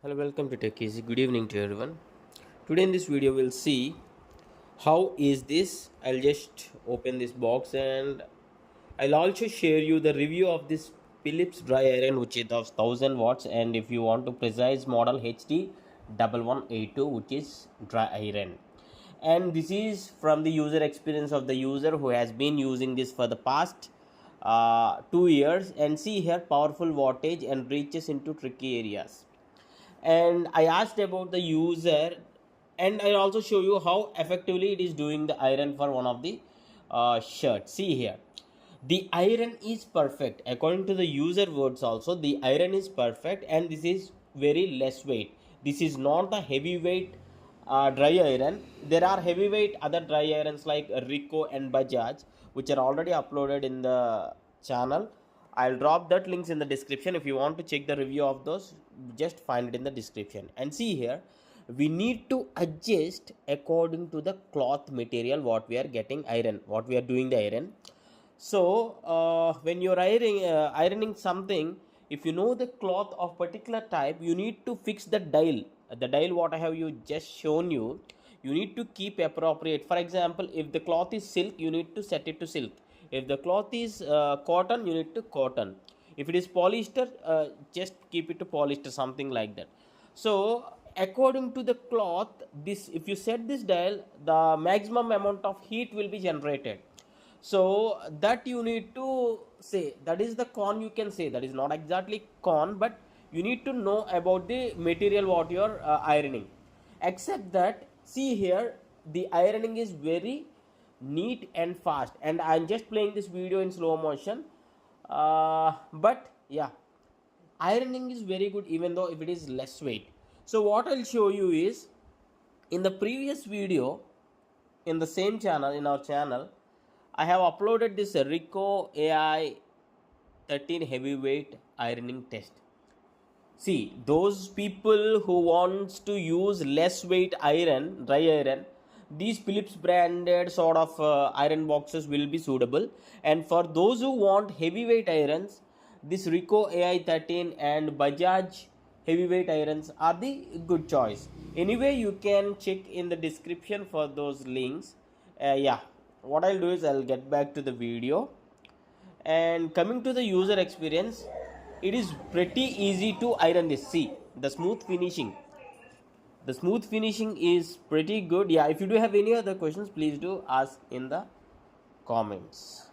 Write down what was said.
Hello, welcome to Tech Easy. Good evening to everyone. Today in this video we'll see how is this. I'll just open this box and I'll also share you the review of this Philips dry iron which is of 1000 watts, and if you want to precise model HD1182 which is dry iron. And this is from the user experience of the user who has been using this for the past 2 years, and see here powerful wattage and reaches into tricky areas. And I asked about the user, and I also show you how effectively it is doing the iron for one of the shirts. See here, the iron is perfect according to the user words. Also, the iron is perfect, and this is very less weight. This is not a heavyweight dry iron. There are heavyweight other dry irons like Rico and Bajaj, which are already uploaded in the channel. I'll drop that links in the description. If you want to check the review of those, just find it in the description. And see here, we need to adjust according to the cloth material what we are getting iron, what we are doing the iron. So when you're ironing something, if you know the cloth of particular type, you need to fix the dial. The dial what I have you just shown you, you need to keep appropriate. For example, if the cloth is silk, you need to set it to silk. If the cloth is cotton, you need to cotton. If it is polyester, just keep it to polyester, something like that. So according to the cloth, this, if you set this dial, the maximum amount of heat will be generated. So that you need to say, that is the con, you can say. That is not exactly con, but you need to know about the material what you are ironing. Except that, see here, the ironing is very neat and fast, and I'm just playing this video in slow motion. But yeah, ironing is very good even though if it is less weight. So what I'll show you is, in the previous video in the same channel, in our channel, I have uploaded this Rico AI 13 heavyweight ironing test. See, those people who wants to use less weight iron, dry iron, these Philips branded sort of iron boxes will be suitable. And for those who want heavyweight irons, this Rico AI 13 and Bajaj heavyweight irons are the good choice. Anyway, you can check in the description for those links. Yeah, what I'll do is I'll get back to the video. And coming to the user experience, it is pretty easy to iron this. See the smooth finishing, the smooth finishing is pretty good. Yeah, if you do have any other questions, please do ask in the comments.